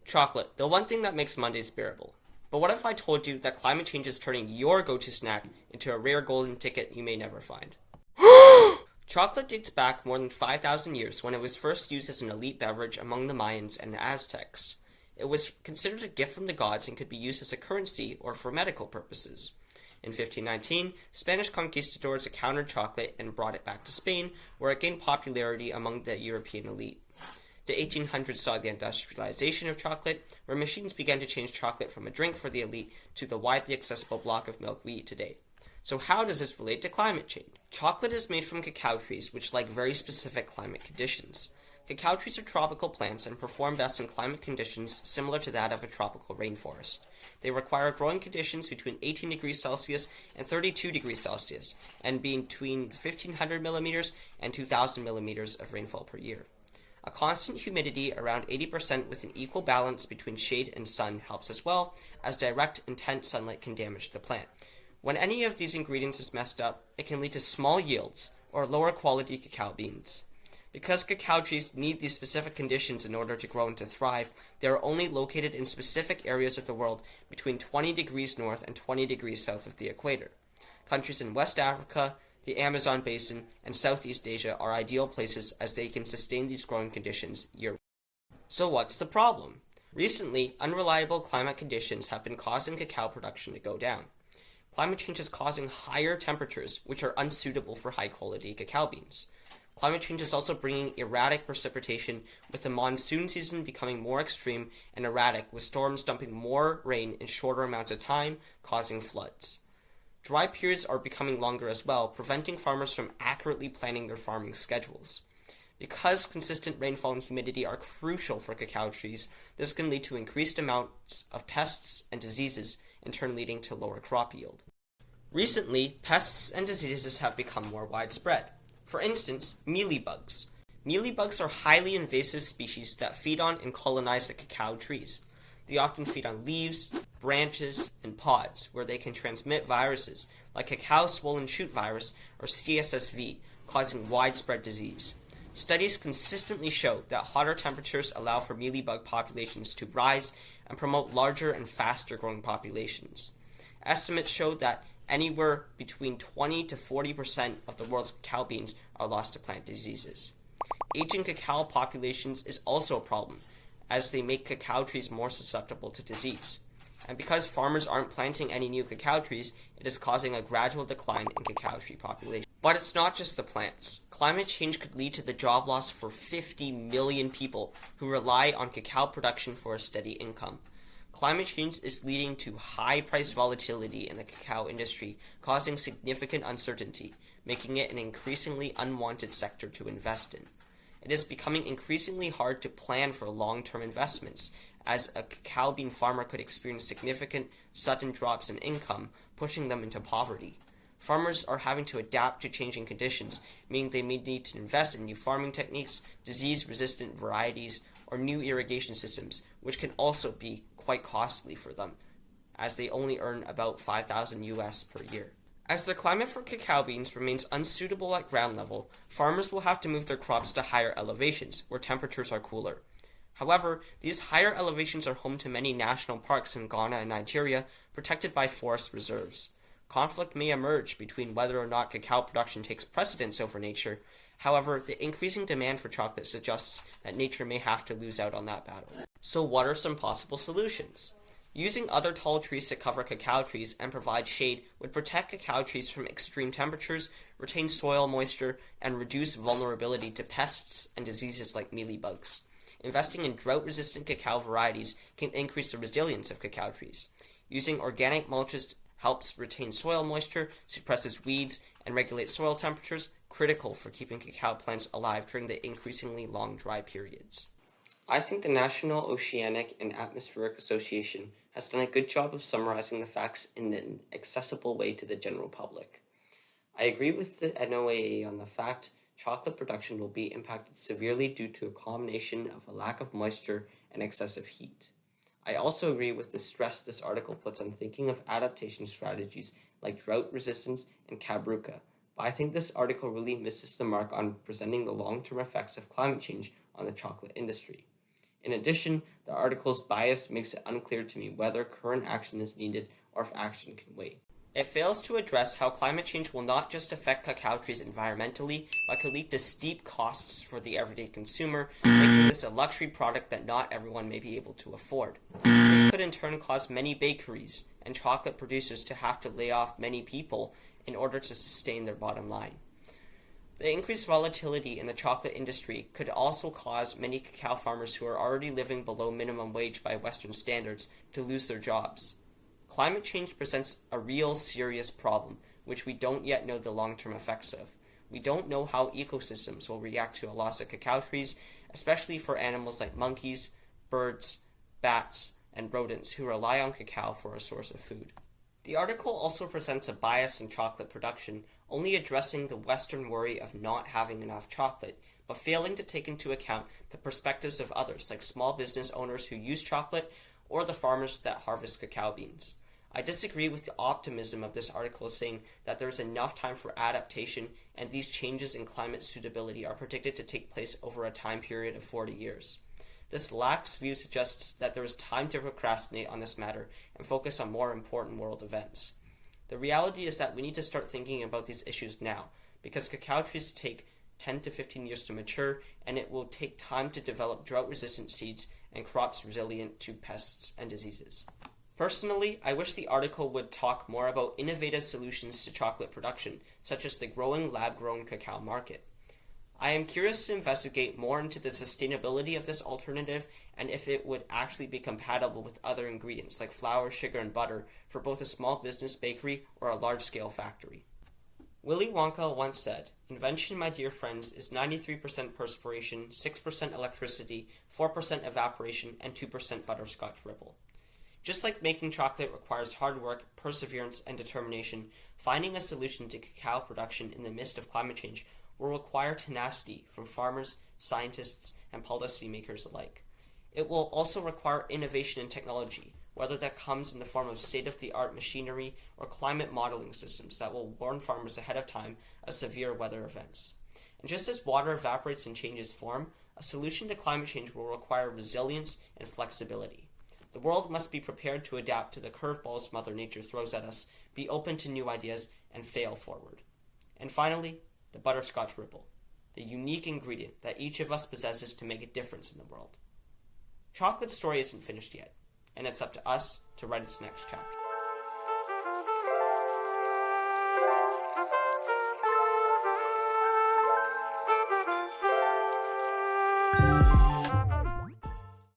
Chocolate, the one thing that makes Mondays bearable. But what if I told you that climate change is turning your go-to snack into a rare golden ticket you may never find? Chocolate dates back more than 5,000 years when it was first used as an elite beverage among the Mayans and the Aztecs. It was considered a gift from the gods and could be used as a currency or for medical purposes. In 1519, Spanish conquistadors encountered chocolate and brought it back to Spain, where it gained popularity among the European elite. The 1800s saw the industrialization of chocolate, where machines began to change chocolate from a drink for the elite to the widely accessible block of milk we eat today. So how does this relate to climate change? Chocolate is made from cacao trees, which like very specific climate conditions. Cacao trees are tropical plants and perform best in climate conditions similar to that of a tropical rainforest. They require growing conditions between 18 degrees Celsius and 32 degrees Celsius, and between 1,500 millimeters and 2,000 millimeters of rainfall per year. A constant humidity around 80% with an equal balance between shade and sun helps as well, as direct, intense sunlight can damage the plant. When any of these ingredients is messed up, it can lead to small yields or lower quality cacao beans. Because cacao trees need these specific conditions in order to grow and to thrive, they are only located in specific areas of the world between 20 degrees north and 20 degrees south of the equator. Countries in West Africa, the Amazon basin, and Southeast Asia are ideal places as they can sustain these growing conditions year-round. So what's the problem? Recently, unreliable climate conditions have been causing cacao production to go down. Climate change is causing higher temperatures, which are unsuitable for high-quality cacao beans. Climate change is also bringing erratic precipitation, with the monsoon season becoming more extreme and erratic, with storms dumping more rain in shorter amounts of time, causing floods. Dry periods are becoming longer as well, preventing farmers from accurately planning their farming schedules. Because consistent rainfall and humidity are crucial for cacao trees, this can lead to increased amounts of pests and diseases, in turn leading to lower crop yield. Recently, pests and diseases have become more widespread. For instance, mealybugs. Mealybugs are highly invasive species that feed on and colonize the cacao trees. They often feed on leaves, branches, and pods, where they can transmit viruses like cacao swollen shoot virus or CSSV, causing widespread disease. Studies consistently show that hotter temperatures allow for mealybug populations to rise and promote larger and faster growing populations. Estimates show that anywhere between 20 to 40% of the world's cacao beans are lost to plant diseases. Aging cacao populations is also a problem, as they make cacao trees more susceptible to disease. And because farmers aren't planting any new cacao trees, it is causing a gradual decline in cacao tree population. But it's not just the plants. Climate change could lead to the job loss for 50 million people who rely on cacao production for a steady income. Climate change is leading to high price volatility in the cacao industry, causing significant uncertainty, making it an increasingly unwanted sector to invest in. It is becoming increasingly hard to plan for long-term investments, as a cacao bean farmer could experience significant, sudden drops in income, pushing them into poverty. Farmers are having to adapt to changing conditions, meaning they may need to invest in new farming techniques, disease-resistant varieties, or new irrigation systems, which can also be quite costly for them, as they only earn about $5,000 US per year. As the climate for cacao beans remains unsuitable at ground level, farmers will have to move their crops to higher elevations, where temperatures are cooler. However, these higher elevations are home to many national parks in Ghana and Nigeria, protected by forest reserves. Conflict may emerge between whether or not cacao production takes precedence over nature. However, the increasing demand for chocolate suggests that nature may have to lose out on that battle. So what are some possible solutions? Using other tall trees to cover cacao trees and provide shade would protect cacao trees from extreme temperatures, retain soil moisture, and reduce vulnerability to pests and diseases like mealybugs. Investing in drought-resistant cacao varieties can increase the resilience of cacao trees. Using organic mulches helps retain soil moisture, suppresses weeds, and regulates soil temperatures, critical for keeping cacao plants alive during the increasingly long dry periods. I think the National Oceanic and Atmospheric Association has done a good job of summarizing the facts in an accessible way to the general public. I agree with the NOAA on the fact chocolate production will be impacted severely due to a combination of a lack of moisture and excessive heat. I also agree with the stress this article puts on thinking of adaptation strategies like drought resistance and cabruca, but I think this article really misses the mark on presenting the long-term effects of climate change on the chocolate industry. In addition, the article's bias makes it unclear to me whether current action is needed or if action can wait. It fails to address how climate change will not just affect cacao trees environmentally, but could lead to steep costs for the everyday consumer, making this a luxury product that not everyone may be able to afford. This could in turn cause many bakeries and chocolate producers to have to lay off many people in order to sustain their bottom line. The increased volatility in the chocolate industry could also cause many cacao farmers who are already living below minimum wage by Western standards to lose their jobs. Climate change presents a real serious problem, which we don't yet know the long-term effects of. We don't know how ecosystems will react to a loss of cacao trees, especially for animals like monkeys, birds, bats, and rodents who rely on cacao for a source of food. The article also presents a bias in chocolate production, only addressing the Western worry of not having enough chocolate, but failing to take into account the perspectives of others, like small business owners who use chocolate or the farmers that harvest cacao beans. I disagree with the optimism of this article, saying that there is enough time for adaptation and these changes in climate suitability are predicted to take place over a time period of 40 years. This lax view suggests that there is time to procrastinate on this matter and focus on more important world events. The reality is that we need to start thinking about these issues now, because cacao trees take 10 to 15 years to mature, and it will take time to develop drought-resistant seeds and crops resilient to pests and diseases. Personally, I wish the article would talk more about innovative solutions to chocolate production, such as the growing lab-grown cacao market. I am curious to investigate more into the sustainability of this alternative and if it would actually be compatible with other ingredients like flour, sugar, and butter for both a small business bakery or a large-scale factory. Willy Wonka once said, "Invention, my dear friends, is 93% perspiration, 6% electricity, 4% evaporation, and 2% butterscotch ripple." Just like making chocolate requires hard work, perseverance, and determination, finding a solution to cacao production in the midst of climate change will require tenacity from farmers, scientists, and policymakers alike. It will also require innovation in technology, whether that comes in the form of state-of-the-art machinery or climate modeling systems that will warn farmers ahead of time of severe weather events. And just as water evaporates and changes form, a solution to climate change will require resilience and flexibility. The world must be prepared to adapt to the curveballs Mother Nature throws at us, be open to new ideas, and fail forward. And finally, the butterscotch ripple, the unique ingredient that each of us possesses to make a difference in the world. Chocolate's story isn't finished yet, and it's up to us to write its next chapter.